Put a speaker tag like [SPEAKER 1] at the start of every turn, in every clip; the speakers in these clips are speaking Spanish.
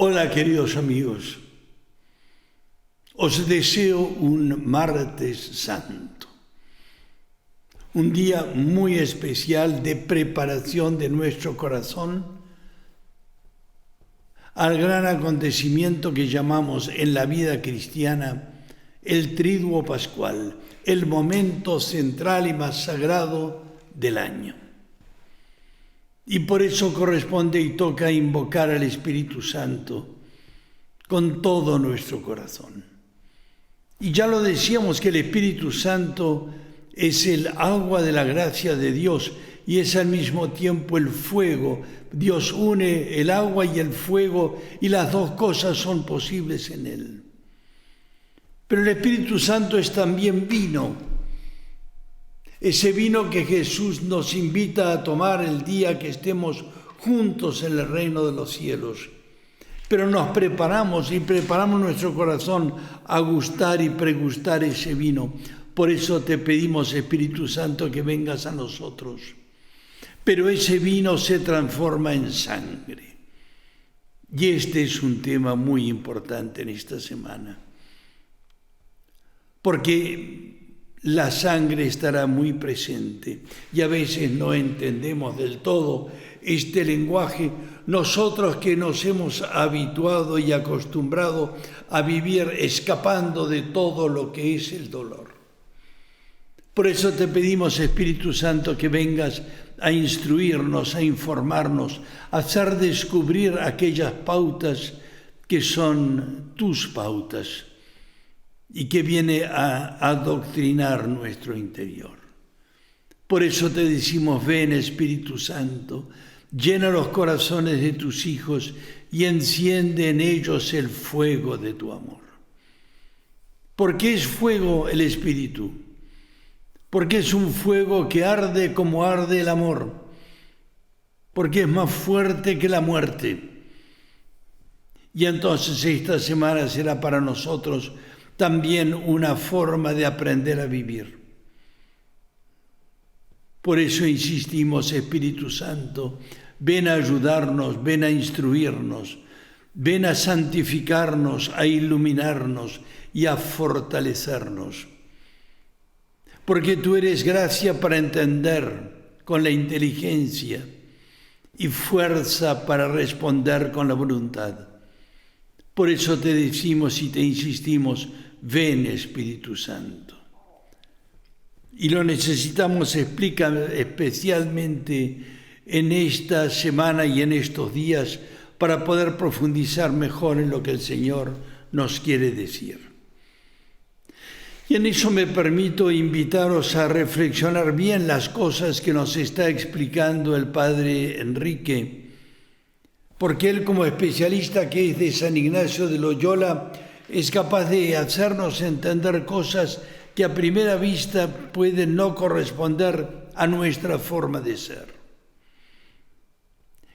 [SPEAKER 1] Hola queridos amigos, os deseo un martes santo, un día muy especial de preparación de nuestro corazón al gran acontecimiento que llamamos en la vida cristiana el Triduo Pascual, el momento central y más sagrado del año. Y por eso corresponde y toca invocar al Espíritu Santo con todo nuestro corazón. Y ya lo decíamos que el Espíritu Santo es el agua de la gracia de Dios y es al mismo tiempo el fuego. Dios une el agua y el fuego y las dos cosas son posibles en Él. Pero el Espíritu Santo es también vino. Ese vino que Jesús nos invita a tomar el día que estemos juntos en el reino de los cielos. Pero nos preparamos nuestro corazón a gustar y pregustar ese vino. Por eso te pedimos, Espíritu Santo, que vengas a nosotros. Pero ese vino se transforma en sangre. Y este es un tema muy importante en esta semana. Porque la sangre estará muy presente y a veces no entendemos del todo este lenguaje, nosotros que nos hemos habituado y acostumbrado a vivir escapando de todo lo que es el dolor. Por eso te pedimos, Espíritu Santo, que vengas a instruirnos, a informarnos, a hacer descubrir aquellas pautas que son tus pautas y que viene a adoctrinar nuestro interior. Por eso te decimos, ven Espíritu Santo, llena los corazones de tus hijos y enciende en ellos el fuego de tu amor. ¿Por qué es fuego el Espíritu? Porque es un fuego que arde como arde el amor, porque es más fuerte que la muerte. Y entonces esta semana será para nosotros también una forma de aprender a vivir. Por eso insistimos, Espíritu Santo, ven a ayudarnos, ven a instruirnos, ven a santificarnos, a iluminarnos y a fortalecernos. Porque tú eres gracia para entender con la inteligencia y fuerza para responder con la voluntad. Por eso te decimos y te insistimos, ven Espíritu Santo. Y lo necesitamos especialmente en esta semana y en estos días para poder profundizar mejor en lo que el Señor nos quiere decir. Y en eso me permito invitaros a reflexionar bien las cosas que nos está explicando el Padre Enrique, porque él, como especialista que es de San Ignacio de Loyola, es capaz de hacernos entender cosas que a primera vista pueden no corresponder a nuestra forma de ser.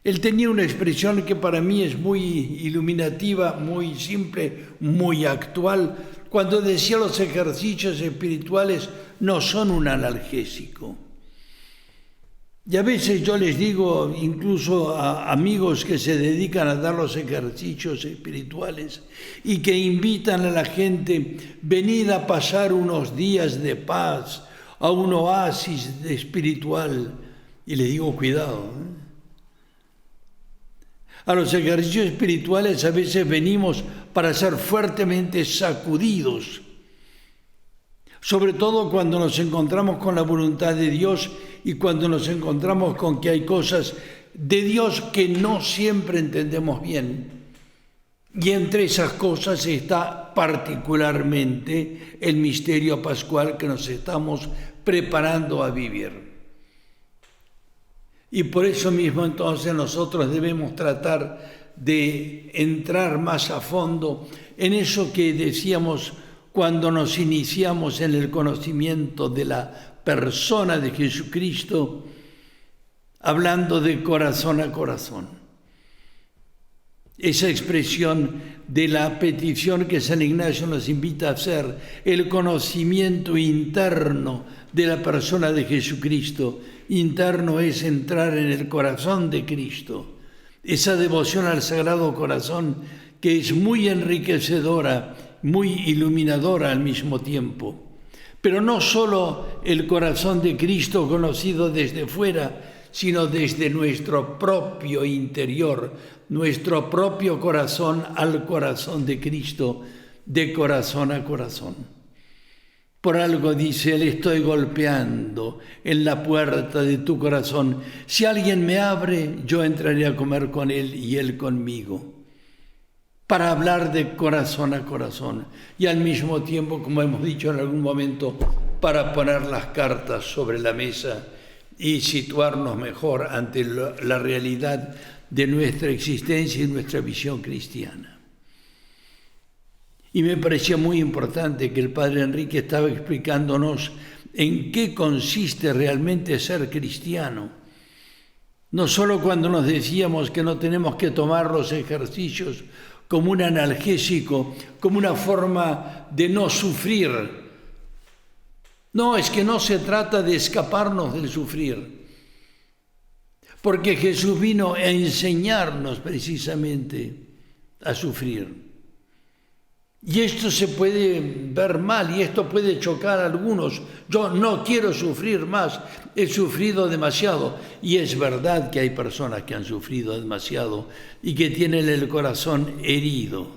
[SPEAKER 1] Él tenía una expresión que para mí es muy iluminativa, muy simple, muy actual, cuando decía los ejercicios espirituales no son un analgésico. Y a veces yo les digo, incluso a amigos que se dedican a dar los ejercicios espirituales y que invitan a la gente, venid a pasar unos días de paz, a un oasis espiritual. Y les digo, cuidado. A los ejercicios espirituales a veces venimos para ser fuertemente sacudidos, sobre todo cuando nos encontramos con la voluntad de Dios y cuando nos encontramos con que hay cosas de Dios que no siempre entendemos bien. Y entre esas cosas está particularmente el misterio pascual que nos estamos preparando a vivir. Y por eso mismo entonces nosotros debemos tratar de entrar más a fondo en eso que decíamos cuando nos iniciamos en el conocimiento de la persona de Jesucristo, hablando de corazón a corazón. Esa expresión de la petición que San Ignacio nos invita a hacer, el conocimiento interno de la persona de Jesucristo. Interno es entrar en el corazón de Cristo, esa devoción al Sagrado Corazón que es muy enriquecedora, muy iluminadora al mismo tiempo. Pero no solo el corazón de Cristo conocido desde fuera, sino desde nuestro propio interior, nuestro propio corazón al corazón de Cristo, de corazón a corazón. Por algo dice él: estoy golpeando en la puerta de tu corazón. Si alguien me abre, yo entraré a comer con él y él conmigo. Para hablar de corazón a corazón y al mismo tiempo, como hemos dicho en algún momento, para poner las cartas sobre la mesa y situarnos mejor ante la realidad de nuestra existencia y nuestra visión cristiana. Y me parecía muy importante que el Padre Enrique estaba explicándonos en qué consiste realmente ser cristiano. No solo cuando nos decíamos que no tenemos que tomar los ejercicios como un analgésico, como una forma de no sufrir. No, es que no se trata de escaparnos del sufrir, porque Jesús vino a enseñarnos precisamente a sufrir. Y esto se puede ver mal y esto puede chocar a algunos. Yo no quiero sufrir más, he sufrido demasiado. Y es verdad que hay personas que han sufrido demasiado y que tienen el corazón herido.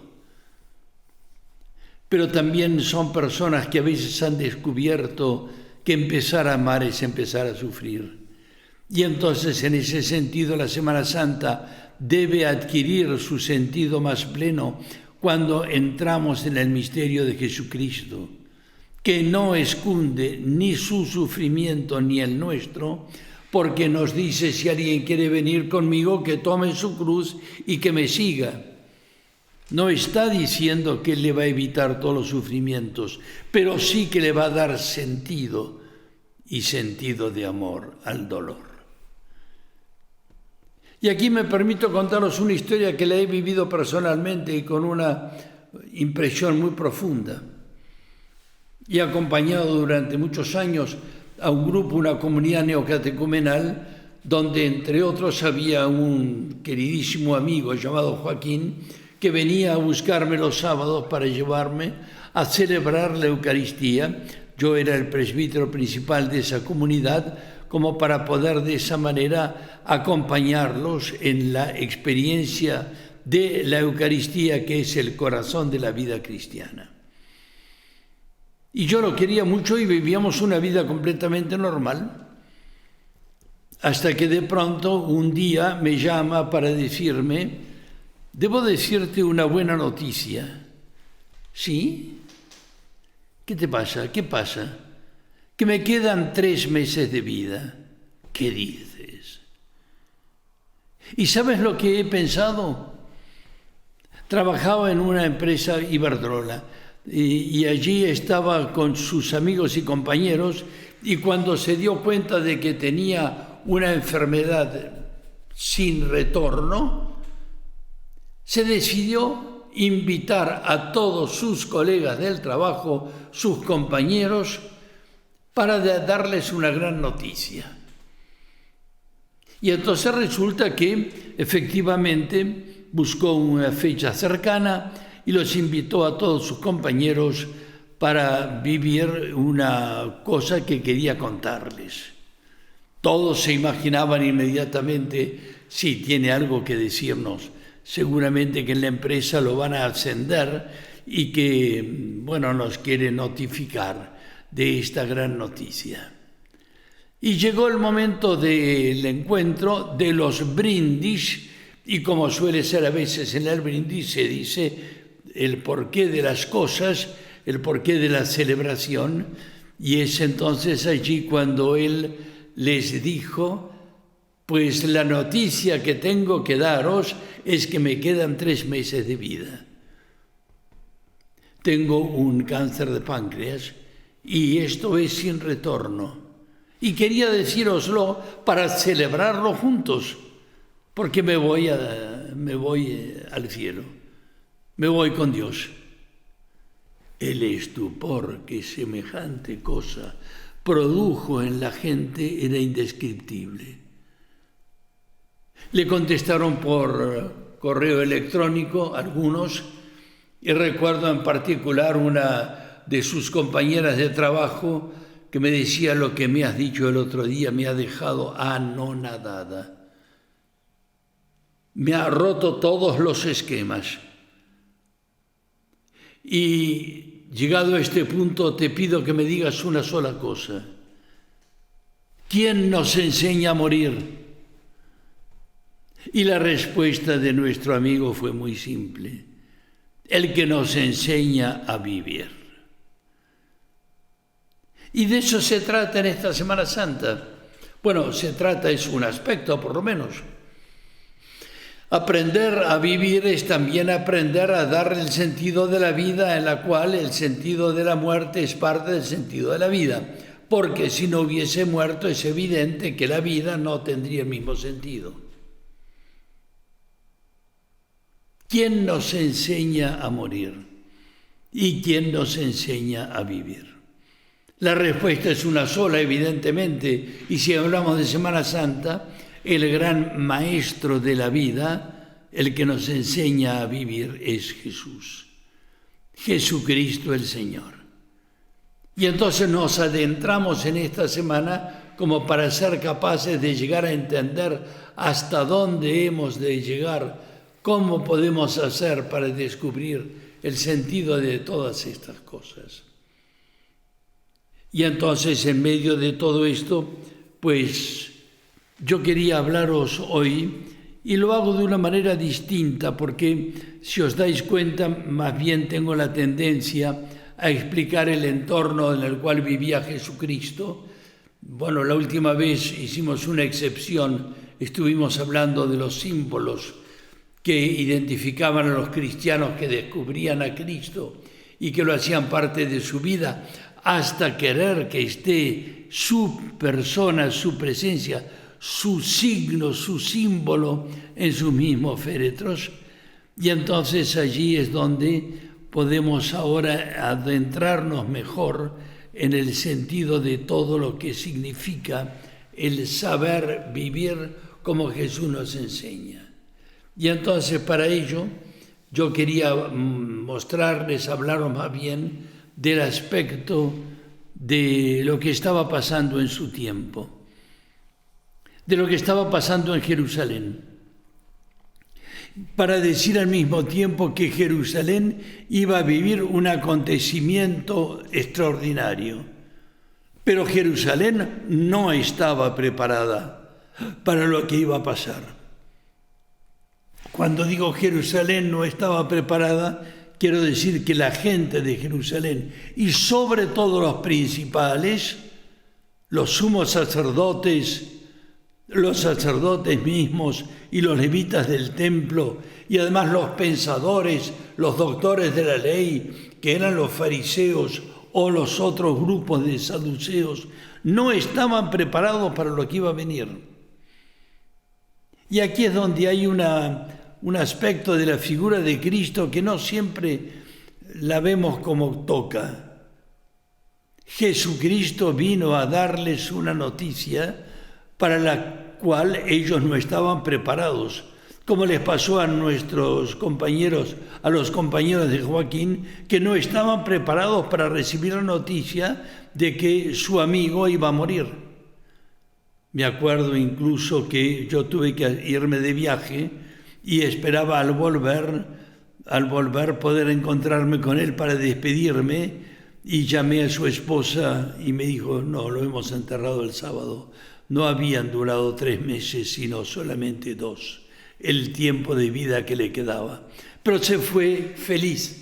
[SPEAKER 1] Pero también son personas que a veces han descubierto que empezar a amar es empezar a sufrir. Y entonces, en ese sentido, la Semana Santa debe adquirir su sentido más pleno cuando entramos en el misterio de Jesucristo, que no esconde ni su sufrimiento ni el nuestro, porque nos dice: si alguien quiere venir conmigo, que tome su cruz y que me siga. No está diciendo que le va a evitar todos los sufrimientos, pero sí que le va a dar sentido y sentido de amor al dolor. Y aquí me permito contaros una historia que la he vivido personalmente y con una impresión muy profunda. He acompañado durante muchos años a un grupo, una comunidad neocatecumenal, donde entre otros había un queridísimo amigo llamado Joaquín, que venía a buscarme los sábados para llevarme a celebrar la Eucaristía. Yo era el presbítero principal de esa comunidad, como para poder de esa manera acompañarlos en la experiencia de la Eucaristía, que es el corazón de la vida cristiana. Y yo lo quería mucho y vivíamos una vida completamente normal, hasta que de pronto un día me llama para decirme: debo decirte una buena noticia. ¿Sí? ¿Qué te pasa? ¿Qué pasa? Que me quedan 3 meses de vida. ¿Qué dices? ¿Y sabes lo que he pensado? Trabajaba en una empresa Iberdrola y allí estaba con sus amigos y compañeros, y cuando se dio cuenta de que tenía una enfermedad sin retorno, se decidió invitar a todos sus colegas del trabajo, sus compañeros, para darles una gran noticia. Y entonces resulta que efectivamente buscó una fecha cercana y los invitó a todos sus compañeros para vivir una cosa que quería contarles. Todos se imaginaban inmediatamente: sí, tiene algo que decirnos, seguramente que en la empresa lo van a ascender y que, nos quiere notificar de esta gran noticia. Y llegó el momento del encuentro, de los brindis, y como suele ser a veces en el brindis, se dice el porqué de las cosas, el porqué de la celebración, y es entonces allí cuando él les dijo: pues la noticia que tengo que daros es que me quedan 3 meses de vida. Tengo un cáncer de páncreas y esto es sin retorno. Y quería decíroslo para celebrarlo juntos, porque me voy al cielo, me voy con Dios. El estupor que semejante cosa produjo en la gente era indescriptible. Le contestaron por correo electrónico algunos, y recuerdo en particular una de sus compañeras de trabajo que me decía: lo que me has dicho el otro día me ha dejado anonadada. Me ha roto todos los esquemas. Y llegado a este punto te pido que me digas una sola cosa. ¿Quién nos enseña a morir? Y la respuesta de nuestro amigo fue muy simple: el que nos enseña a vivir. Y de eso se trata en esta Semana Santa. Bueno, se trata, es un aspecto por lo menos. Aprender a vivir es también aprender a dar el sentido de la vida, en la cual el sentido de la muerte es parte del sentido de la vida. Porque si no hubiese muerto es evidente que la vida no tendría el mismo sentido. ¿Quién nos enseña a morir? ¿Y quién nos enseña a vivir? La respuesta es una sola, evidentemente, y si hablamos de Semana Santa, el gran maestro de la vida, el que nos enseña a vivir, es Jesús. Jesucristo el Señor. Y entonces nos adentramos en esta semana como para ser capaces de llegar a entender hasta dónde hemos de llegar, cómo podemos hacer para descubrir el sentido de todas estas cosas. Y entonces, en medio de todo esto, pues yo quería hablaros hoy, y lo hago de una manera distinta, porque si os dais cuenta, más bien tengo la tendencia a explicar el entorno en el cual vivía Jesucristo. Bueno, la última vez hicimos una excepción, estuvimos hablando de los símbolos que identificaban a los cristianos que descubrían a Cristo y que lo hacían parte de su vida, hasta querer que esté su persona, su presencia, su signo, su símbolo en sus mismos féretros. Y entonces allí es donde podemos ahora adentrarnos mejor en el sentido de todo lo que significa el saber vivir como Jesús nos enseña. Y entonces para ello yo quería mostrarles, hablaros más bien del aspecto de lo que estaba pasando en su tiempo, de lo que estaba pasando en Jerusalén, para decir al mismo tiempo que Jerusalén iba a vivir un acontecimiento extraordinario, pero Jerusalén no estaba preparada para lo que iba a pasar. Cuando digo Jerusalén no estaba preparada, quiero decir que la gente de Jerusalén, y sobre todo los principales, los sumos sacerdotes, los sacerdotes mismos y los levitas del templo, y además los pensadores, los doctores de la ley, que eran los fariseos o los otros grupos de saduceos, no estaban preparados para lo que iba a venir. Y aquí es donde hay un aspecto de la figura de Cristo que no siempre la vemos como toca. Jesucristo vino a darles una noticia para la cual ellos no estaban preparados, como les pasó a nuestros compañeros, a los compañeros de Joaquín, que no estaban preparados para recibir la noticia de que su amigo iba a morir. Me acuerdo incluso que yo tuve que irme de viaje y esperaba al volver poder encontrarme con él para despedirme, y llamé a su esposa y me dijo: no, lo hemos enterrado el sábado. No habían durado 3 meses, sino solamente 2, el tiempo de vida que le quedaba. Pero se fue feliz.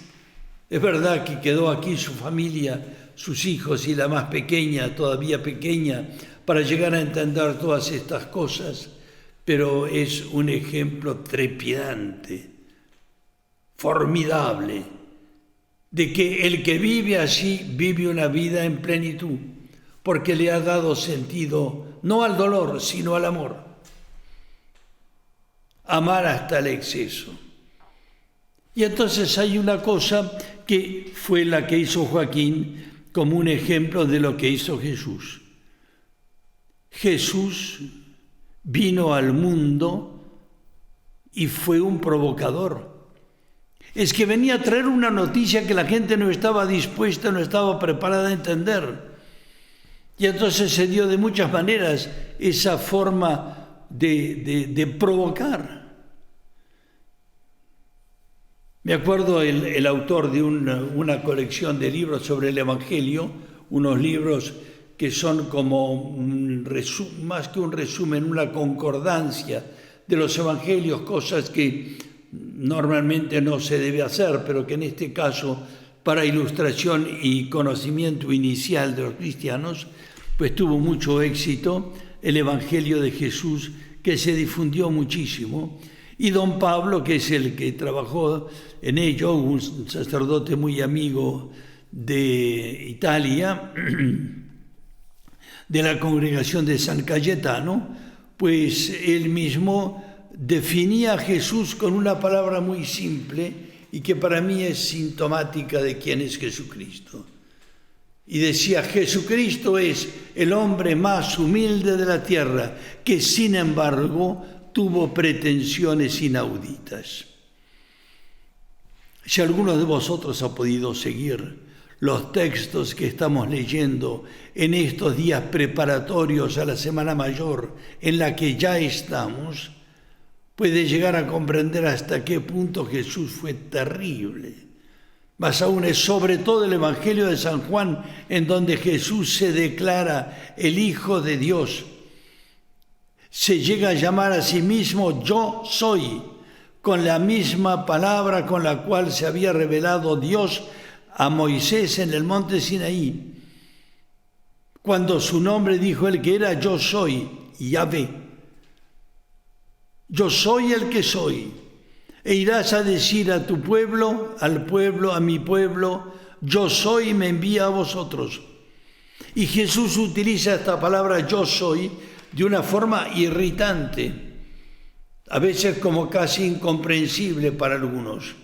[SPEAKER 1] Es verdad que quedó aquí su familia, sus hijos y la más pequeña, todavía pequeña, para llegar a entender todas estas cosas, pero es un ejemplo trepidante, formidable, de que el que vive así vive una vida en plenitud, porque le ha dado sentido no al dolor, sino al amor. Amar hasta el exceso. Y entonces hay una cosa que fue la que hizo Joaquín como un ejemplo de lo que hizo Jesús. Jesús vino al mundo y fue un provocador. Es que venía a traer una noticia que la gente no estaba dispuesta, no estaba preparada a entender. Y entonces se dio de muchas maneras esa forma de provocar. Me acuerdo el autor de una colección de libros sobre el Evangelio, unos libros que son como más que un resumen, una concordancia de los Evangelios, cosas que normalmente no se debe hacer, pero que en este caso, para ilustración y conocimiento inicial de los cristianos, pues tuvo mucho éxito el Evangelio de Jesús, que se difundió muchísimo. Y don Pablo, que es el que trabajó en ello, un sacerdote muy amigo de Italia, de la congregación de San Cayetano, pues él mismo definía a Jesús con una palabra muy simple y que para mí es sintomática de quién es Jesucristo. Y decía, Jesucristo es el hombre más humilde de la tierra, que sin embargo tuvo pretensiones inauditas. Si alguno de vosotros ha podido seguir los textos que estamos leyendo en estos días preparatorios a la Semana Mayor, en la que ya estamos, puede llegar a comprender hasta qué punto Jesús fue terrible. Más aún es sobre todo el Evangelio de San Juan, en donde Jesús se declara el Hijo de Dios. Se llega a llamar a sí mismo yo soy, con la misma palabra con la cual se había revelado Dios a Moisés en el monte Sinaí, cuando su nombre dijo él que era yo soy, Yahvé. Yo soy el que soy, e irás a decir a tu pueblo, al pueblo, a mi pueblo, yo soy, me envía a vosotros. Y Jesús utiliza esta palabra yo soy de una forma irritante, a veces como casi incomprensible para algunos.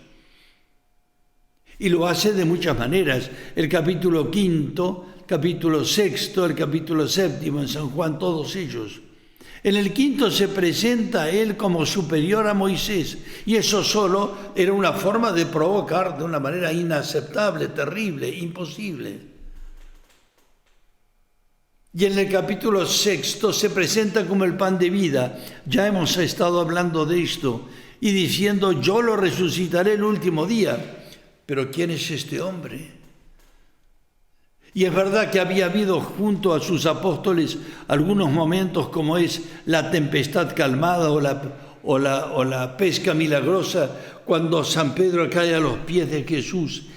[SPEAKER 1] Y lo hace de muchas maneras. El capítulo 5, capítulo 6, el capítulo 7 en San Juan, todos ellos. En el 5 se presenta a él como superior a Moisés, y eso solo era una forma de provocar de una manera inaceptable, terrible, imposible. Y en el capítulo 6 se presenta como el pan de vida. Ya hemos estado hablando de esto, y diciendo, yo lo resucitaré el último día. Pero ¿quién es este hombre? Y es verdad que había habido junto a sus apóstoles algunos momentos como es la tempestad calmada o la pesca milagrosa, cuando San Pedro cae a los pies de Jesús.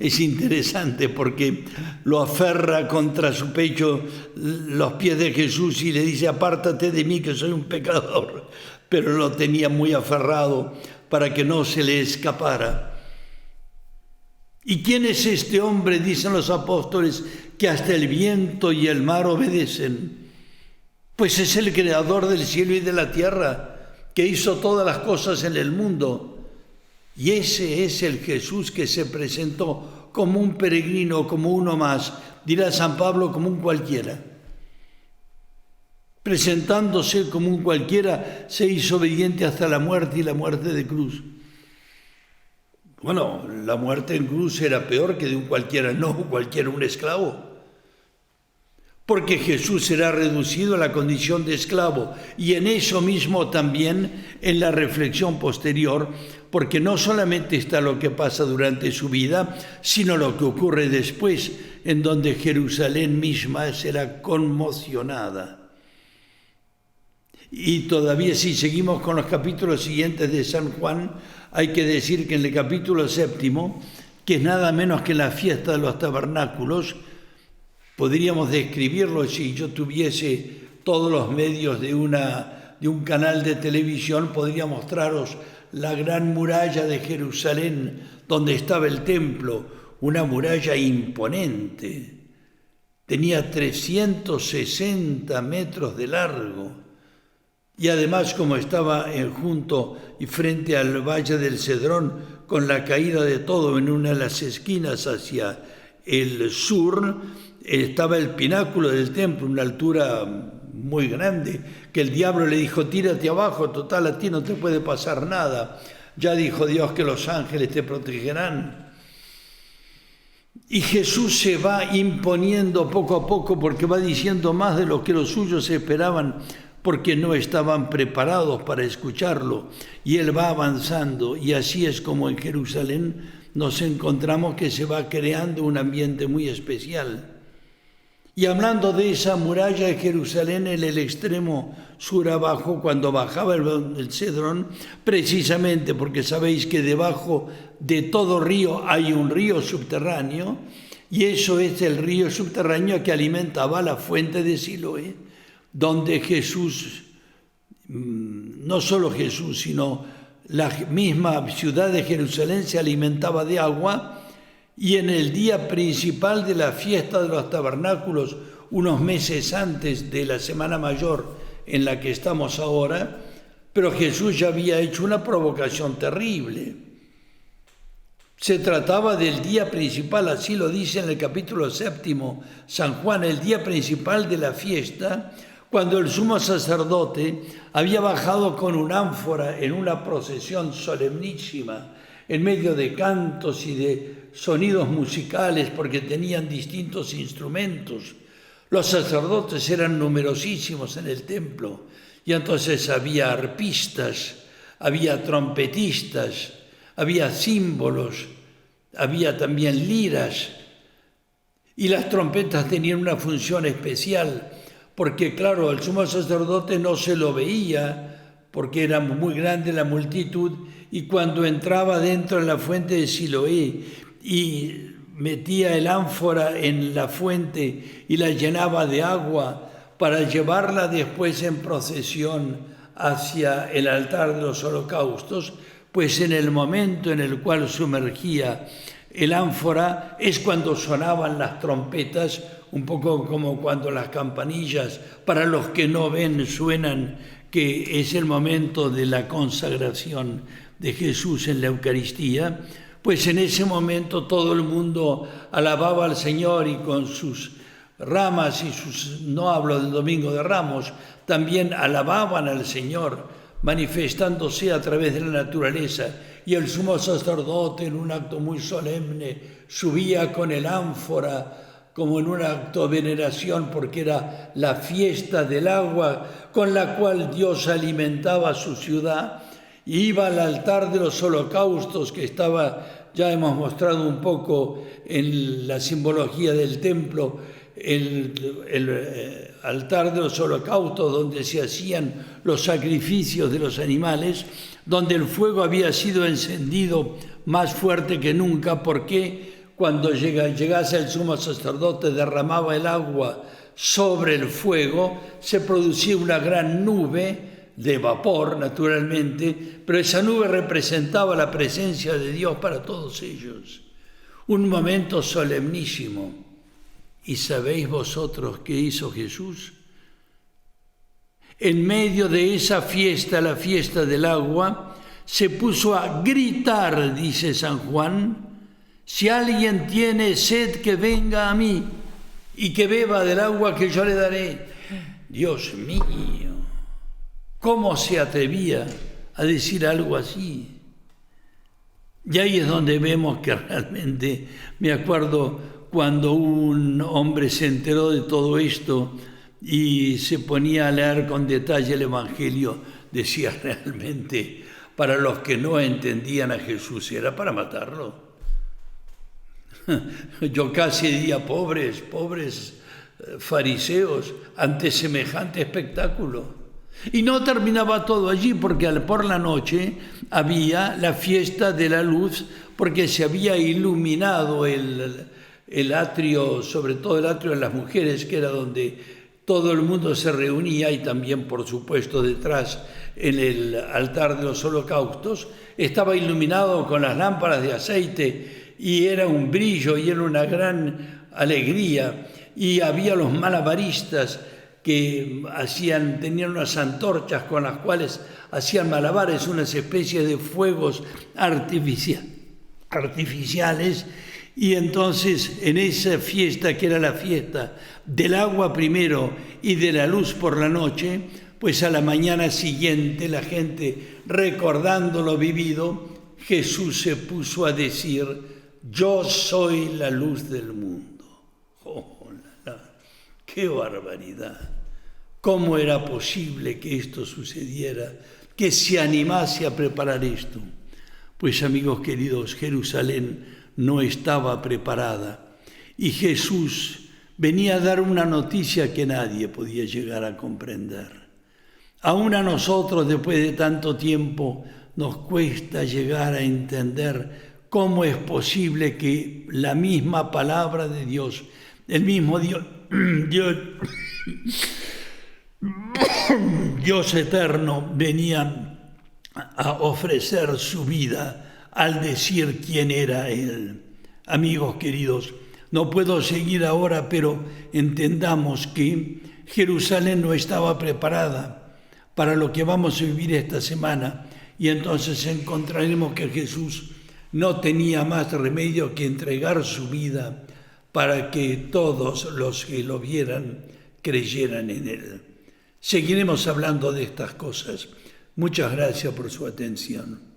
[SPEAKER 1] Es interesante porque lo aferra contra su pecho los pies de Jesús y le dice, apártate de mí que soy un pecador. Pero lo tenía muy aferrado para que no se le escapara. ¿Y quién es este hombre? Dicen los apóstoles, que hasta el viento y el mar obedecen. Pues es el creador del cielo y de la tierra, que hizo todas las cosas en el mundo. Y ese es el Jesús que se presentó como un peregrino, como uno más, dirá San Pablo, como un cualquiera. Presentándose como un cualquiera, se hizo obediente hasta la muerte y la muerte de cruz. Bueno, la muerte en cruz era peor que de un cualquiera, no cualquiera un esclavo. Porque Jesús será reducido a la condición de esclavo. Y en eso mismo también, en la reflexión posterior, porque no solamente está lo que pasa durante su vida, sino lo que ocurre después, en donde Jerusalén misma será conmocionada. Y todavía si seguimos con los capítulos siguientes de San Juan, hay que decir que en el capítulo 7, que es nada menos que la fiesta de los tabernáculos, podríamos describirlo si yo tuviese todos los medios de un canal de televisión, podría mostraros la gran muralla de Jerusalén, donde estaba el templo, una muralla imponente. Tenía 360 metros de largo. Y además, como estaba junto y frente al Valle del Cedrón, con la caída de todo en una de las esquinas hacia el sur, estaba el pináculo del templo, una altura muy grande, que el diablo le dijo, tírate abajo, total, a ti no te puede pasar nada. Ya dijo Dios que los ángeles te protegerán. Y Jesús se va imponiendo poco a poco porque va diciendo más de lo que los suyos esperaban, porque no estaban preparados para escucharlo. Y Él va avanzando, y así es como en Jerusalén nos encontramos que se va creando un ambiente muy especial. Y hablando de esa muralla de Jerusalén en el extremo sur abajo, cuando bajaba el Cedrón, precisamente porque sabéis que debajo de todo río hay un río subterráneo, y eso es el río subterráneo que alimentaba la fuente de Siloé, donde Jesús, no solo Jesús, sino la misma ciudad de Jerusalén se alimentaba de agua. Y en el día principal de la fiesta de los tabernáculos, unos meses antes de la Semana Mayor en la que estamos ahora, pero Jesús ya había hecho una provocación terrible. Se trataba del día principal, así lo dice en el capítulo 7, San Juan, el día principal de la fiesta, cuando el sumo sacerdote había bajado con un ánfora en una procesión solemnísima, en medio de cantos y de sonidos musicales, porque tenían distintos instrumentos. Los sacerdotes eran numerosísimos en el templo, y entonces había arpistas, había trompetistas, había símbolos, había también liras, y las trompetas tenían una función especial, porque claro, el sumo sacerdote no se lo veía, porque era muy grande la multitud, y cuando entraba dentro de la fuente de Siloé y metía el ánfora en la fuente y la llenaba de agua para llevarla después en procesión hacia el altar de los holocaustos, pues en el momento en el cual sumergía el ánfora es cuando sonaban las trompetas, un poco como cuando las campanillas, para los que no ven, suenan, que es el momento de la consagración de Jesús en la Eucaristía. Pues en ese momento todo el mundo alababa al Señor, y con sus ramas y sus, no hablo del Domingo de Ramos, también alababan al Señor, manifestándose a través de la naturaleza. Y el sumo sacerdote, en un acto muy solemne, subía con el ánfora como en un acto de veneración, porque era la fiesta del agua con la cual Dios alimentaba su ciudad, y iba al altar de los holocaustos, que estaba, ya hemos mostrado un poco en la simbología del templo, el altar de los holocaustos donde se hacían los sacrificios de los animales, donde el fuego había sido encendido más fuerte que nunca, porque cuando llegase el sumo sacerdote derramaba el agua sobre el fuego, se producía una gran nube de vapor, naturalmente, pero esa nube representaba la presencia de Dios para todos ellos. Un momento solemnísimo. ¿Y sabéis vosotros qué hizo Jesús? En medio de esa fiesta, la fiesta del agua, se puso a gritar, dice San Juan: si alguien tiene sed, que venga a mí y que beba del agua que yo le daré. Dios mío, ¿cómo se atrevía a decir algo así? Y ahí es donde vemos que realmente, me acuerdo cuando un hombre se enteró de todo esto y se ponía a leer con detalle el Evangelio, decía realmente, para los que no entendían a Jesús, era para matarlo. Yo casi diría, pobres fariseos, ante semejante espectáculo. Y no terminaba todo allí, porque por la noche había la fiesta de la luz, porque se había iluminado el atrio, sobre todo el atrio de las mujeres, que era donde todo el mundo se reunía, y también, por supuesto, detrás en el altar de los holocaustos, estaba iluminado con las lámparas de aceite, y era un brillo y era una gran alegría. Y había los malabaristas que tenían unas antorchas con las cuales hacían malabares, unas especies de fuegos artificiales, Y entonces en esa fiesta, que era la fiesta del agua primero y de la luz por la noche, pues a la mañana siguiente la gente, recordando lo vivido, Jesús se puso a decir: yo soy la luz del mundo. ¡Oh, qué barbaridad! ¿Cómo era posible que esto sucediera, que se animase a preparar esto? Pues amigos queridos, Jerusalén no estaba preparada y Jesús venía a dar una noticia que nadie podía llegar a comprender. Aún a nosotros, después de tanto tiempo, nos cuesta llegar a entender cómo es posible que la misma palabra de Dios, el mismo Dios eterno, venía a ofrecer su vida al decir quién era Él. Amigos queridos, no puedo seguir ahora, pero entendamos que Jerusalén no estaba preparada para lo que vamos a vivir esta semana, y entonces encontraremos que Jesús no tenía más remedio que entregar su vida para que todos los que lo vieran creyeran en Él. Seguiremos hablando de estas cosas. Muchas gracias por su atención.